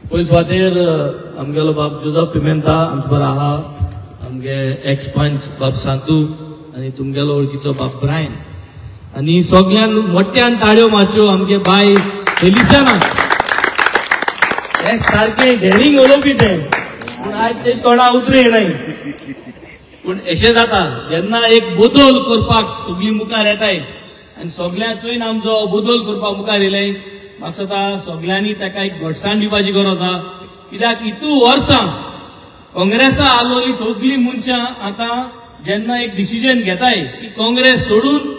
पयले सुवातेर आमगेलो बाब जोसेफ पिमेंता आमचे बरो आहा, आमगे एक्स पंच बाब सांतू आनी तुमगेलो वळखीचो बाब ब्रायन आनी सगळ्यान मोठ्यान ताळयो मारच्यो आमगे बाय फेलिसियाना. हे सारखे डेरिंग उलोवपी ते, पूण आज ते तोंडा उतरूं येनाय. पूण अशें जाता जेन्ना एक बदल करपाक सगळीं मुखार येताय आनी सगळ्यांचोय आमचो बदल करपाक मुखार येयले. म्हाका दिसता सगळ्यांनी ताका एक घटसाण दिवपाची गरज आहा. कित्याक इतू वर्सां काँग्रेसा आलोली सगळीं मनशां आतां जेन्ना एक डिसिजन घेताय की काँग्रेस सोडून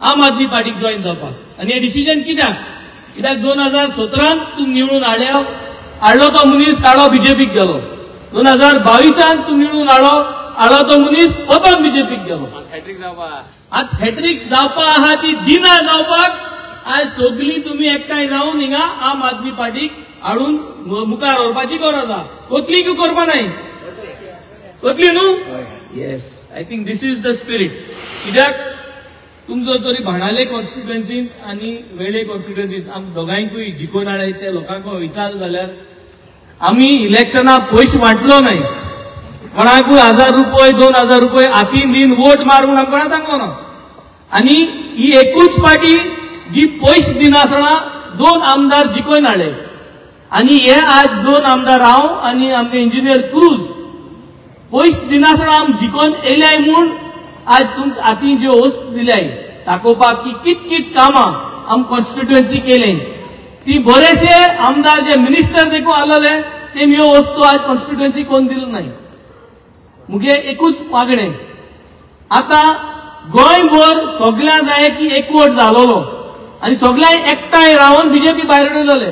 आम आदमी पार्टीक जॉईन जावपाक, आनी हे डिसिजन कित्याक 2017 तूं निवडून हाडलो तो मनीस काळो बीजेपीक गेलो, 2022 तूं निवडून हाडलो तो मनीस परत बीजेपीक गेलो. आज हॅट्रिक जावपा आहा ती दिना जावपाक आज सगळीं तुमी एकठांय जावन हिंगा आम आदमी पार्टीक हाडून मुखार व्हरपाची गरज आहा. कोतली की करपा नाय, कोतली न्हू. Yes, I think this is the spirit. कित्याक तुमचो तरी भाणाले कॉन्स्टिट्युएन्सीन आनी वेळे कॉन्स्टिट्युएन्सीन आम दोगांयकूय जिखून हाडले ते लोकांक विचार जाल्यार आमी इलेक्शनाक पयशे वांटलो नाही, कोणाकूय 1000 रुपये 2000 रुपये हातीन दिन वोट मारून आमकां कोणा सांगलो ना. आनी ही एकूच पार्टी जी पयशे दिनासतना 2 आमदार जिखून हाडले. आनी हे आज 2 आमदार हांव आनी आमगे इंजिनियर क्रूज पयशे दिनासतना आम जिखून येयल्याय म्हूण आज तुमच्या हाती ज्यो वस्त दिल्याय दाखोवपाक की कित कामां आम कॉन्स्टिट्युएन्सी केले. ती बरेशे आमदार जे मिनिस्टर देखून आलोले ते ह्यो वस्तू आज कॉन्स्टिट्युएन्सी कोण दिलो नाही. मुगे एकूच मागणें, आता गोंयभर सगळ्या जाय की एकवट जालोलो आनी सगळ्या एकठांय रावन बीजेपी भायर उडयलोले.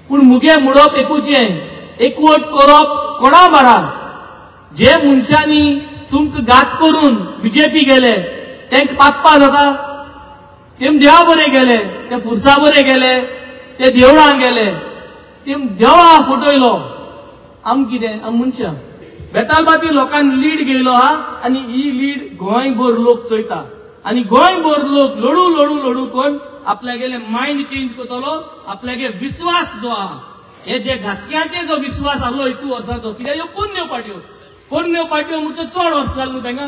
पूण मुगे म्हणप एकूच एकवट करप कोणा बरा. जे मनशांनी तुमकां घात करून बीजेपी गेले तांकां पातपा जाता. तेम देवा बरे गेले, ते फुरसा बरे गेले, ते देवळां गेले, तेम देवा फटयलो. आम कितें आम मनशां बेतालबाती लोकांनी लीड घेयलो हा आनी ही लीड गोंयभर लोक चोयता आनी गोंयभर लोक लढू लढू लढू कोण आपल्यागेले मायंड चेंज करतलो. आपल्यागे विश्वास जो आहा हे जे घातक्याचे जो विश्वास आसलो इतू वर्साचो, कित्याक ह्यो पोरण्यो पार्ट्यो म्हणचे चड वर्स जाली न्हू तांकां.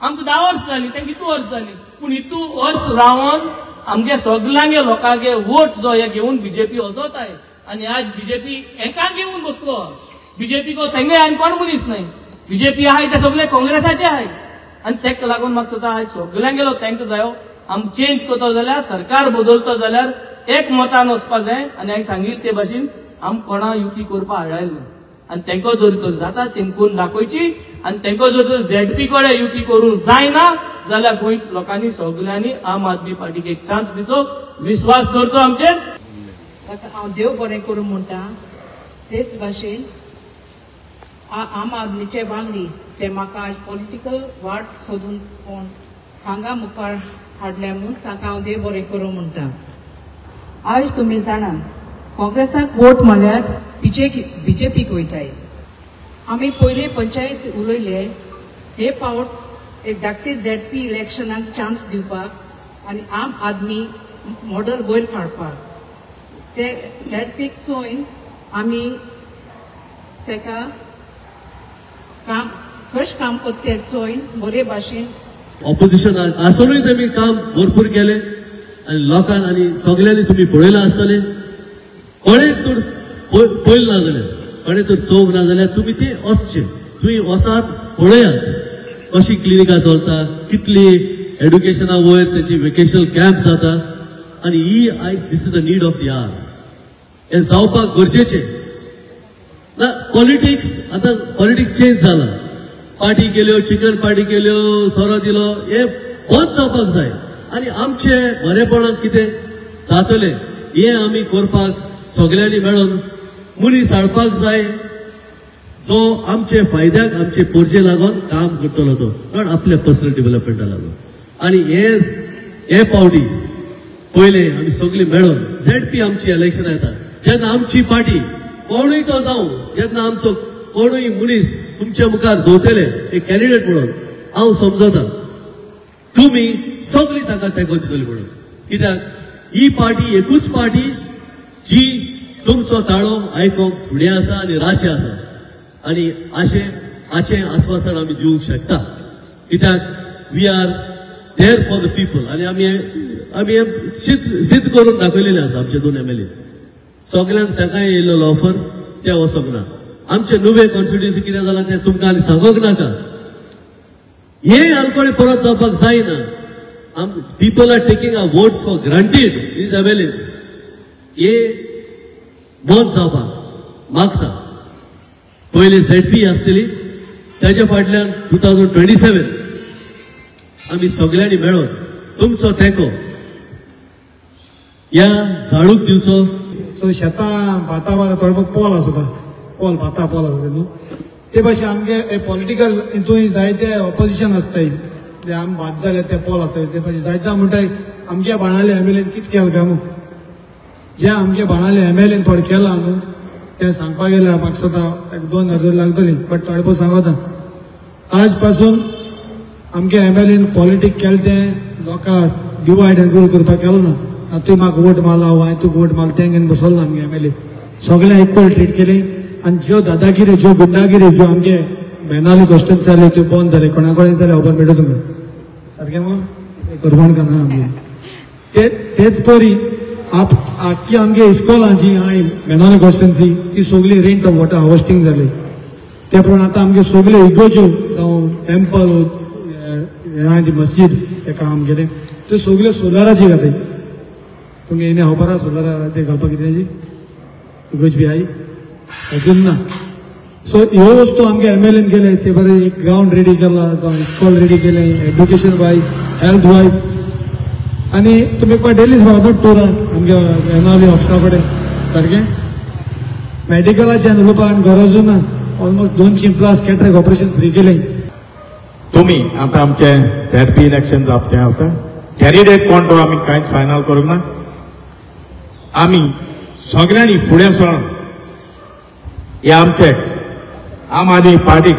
आमकां 10 वर्स जाली, तांकां इतू वर्स जाली. पूण इतू वर्स रावन आमगे सगळ्यांगे लोकांगे वोट जो हे घेवन बीजेपी वचताय आनी आज बीजेपी एका घेवन बसलो. बीजेपी को तेंगे आनी कोण मनीस नाही. बीजेपी आहाय ते सगळे काँग्रेसाचे आहाय आनी तेका लागून म्हाका सुद्दां आज सगळ्यांगेलो तांकां जायो आम चेंज करता जाल्यार सरकार बदलता जाल्यार एक मतान वचपा जाय. आनी हांवें सांगिल्ले ते भाशेन आम कोणा युती करपा हाडले ना आनी तेंको जर तर जाता तेमकून दाखोवची आनी तेंको जर तर झेडपी कडेन युती करूंक जायना जाल्यार गोंयच लोकांनी सगळ्यांनी आम आदमी पार्टीक एक चान्स दिवचो, विश्वास दवरचो आमचेर. हांव देव बरें करूं म्हणटा. तेच भाशेन आम आदमीचे वांगडी जे म्हाका आज पॉलिटिकल वाट सोदून कोण हांगा मुखार हाडले म्हूण ताका हांव देव बरें करूं म्हणटा. आयज तुमी जाणा काँग्रेसाक वोट मारल्यार बीजेपीक वयताय. आमी पयले पंचायत उलयले हे फावट एक धाकटे झेडपी इलेक्शनाक चान्स दिवपाक आनी आम आदमी मॉडल वयर काडपाक. ते झेडपीक चोयन आमी तेका काम कशें काम करता तें चोयन बरे भाशेन ऑपोजिशन आसुनूय तेमी काम भरपूर केले आनी लोकांक आनी सगळ्यांनी तुमी पळयलां आसतलें. कोणें तर पळयलें ना जाल्यार कोणें तर चोवंक ना जाल्यार तुमी ते वचचे, तुमी वचात पळयात कशी क्लिनिकां चलता, कितली एड्युकेशना वयर तेची वेकेशनल कॅम्प जाता. आनी ही आयज this is the need of the hour. हें जावपाक गरजेचें ना. पॉलिटिक्स आतां पॉलिटिक्स चेंज जाला. पार्टी केल्यो, चिकन पार्टी केल्यो, सोरो दिलो, हे बंद जावपाक जाय. आनी आमचे बरेपणाक कितें जातलें हें आमी करपाक सगळ्यांनी मेळून मनीस हाडपाक जाय जो आमचे फायद्याक आमचे पोरचे लागून काम करतलो तो, कारण आपल्या पर्सनल डेव्हलपमेंटा लागून. आनी हे पावटी पयले आमी सगळीं मेळून झेडपी आमची इलेक्शन येता जेन्ना आमची पार्टी कोणूय तो जावं, जेन्ना आमचो कोणूय मनीस तुमच्या मुखार दवरतले एक कॅन्डिडेट म्हणून हांव समजता तुमी सगळीं ताका तेंको दितली म्हणून. कित्याक ही पार्टी एकूच पार्टी जी तुमचो ताळो आयकोंक फुडें आसा आनी राशे आसा आनी आशें आस्वासन आमी दिवंक शकता कित्याक we are there for the people आनी आमी सिद्ध करून दाखयलेलें आसा आमचे 2 MLA सगळ्यांक तांकां येयल्लो ऑफर ते वचोंक ना आमचे नुवे कॉन्स्टिट्युएन्सी कितें जालां तें तुमकां आनी सांगोंक नाका हे आलकळे परत जावपाक जायना people are taking a votes for granted these MLAs हे बंद जावपाक मागता पयले ZP आसतली त्याच्या फाटल्यान 2027 आमी सगळ्यांनी मेळोन तुमचो तेंको ह्या झाडूक दिवचो सो शेतां भाता बारा थोडे पोल आसता पोल भाता पोल आसता न्हू ते भाशेन आमगे पॉलिटिकल हितूय जायते ऑपोजिशन आसताय जे आम भात जाले ते पोल आसताय ते भाशेन जायते म्हणटाय आमगे बाणाले MLAन कितें केलें काय न्हू जे आमगे बाणाले MLAन थोडें केलां न्हू ते सांगपाक गेल्यार म्हाका सदां 1-2 हजार लागतली बट थोडे पळय सांगता आज पासून आमगे MLAन पॉलिटीक केलें तें लोकांक डिवायड एंड रूल करपाक केलो ना तुवें म्हाका वोट मारला हांवें तुका वोट मारला तें घेवन बसलो ना आमगे MLA सगळ्यांक इक्वल ट्रीट केली आनी ज्यो दादागिरी ज्यो गुंडागिरी ज्यो आमगे बेनाली क्वेश्चन्स जाले त्यो बंद जाले कोणा कडेन जाल्यार खबर मेळटा तुमकां सारकें मगो करवण करना आमगे तेच परी आख्खी आमगे इस्कॉलां जी हांवें बेनाली क्वेश्चन्सी ती सगळी रेंट ऑफ वॉटर हार्वेस्टिंग जाली ते प्रमाणे आतां आमगे सगळे इगोज्यो जावं टेम्पल हांवें ती मस्जीद एका आमगेलें त्यो सगळ्यो सोलाराची घाताय तुमगे येणे खबर आहा सोलाराचे घालपाक कितेंची इगोज बी आई अजून ना सो ह्यो वस्तू आमगे MLAन केले ते बरें एक ग्राउंड रेडी केला जावं इस्कॉल रेडी केलें एड्युकेशन वायज हेल्थ वायज आनी तुमी पळय डेली वचत टुरा आमगे बेनावली ऑफिसा कडेन सारकें मेडिकलाच्यान उलोवपाक गरजू ना ऑलमोस्ट 200+ कॅटरेक्ट ऑपरेशन फ्री केलें तुम्ही आता आमचे ZP इलेक्शन जावचे आसता कॅन्डिडेट कोण तो आमी कांयच फायनल करूंक ना आमी सगळ्यांनी फुडें सरून हे आमचे आम आदमी पार्टीक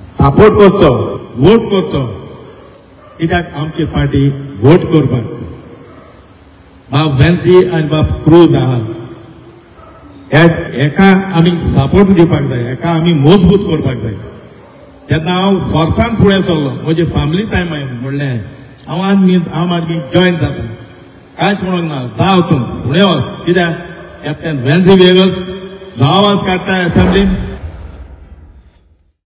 सपोर्ट करचो वोट करचो कित्याक आमची पार्टी वोट करपाक बाब वेन्सी आनी बाब क्रूज आहा एका आमी सपोर्ट दिवपाक जाय एका आमी मजबूत करपाक जाय तेन्ना हांव फोर्सान फुडें सरलो म्हजे फॅमिली टायम म्हणलें हांव आम आदमी जॉयन जाता कांयच म्हणूंक ना जाव तूं फुडें वच कित्याक कॅप्टन वेन्सी वेगस जो आवाज काडटा असेंब्लीन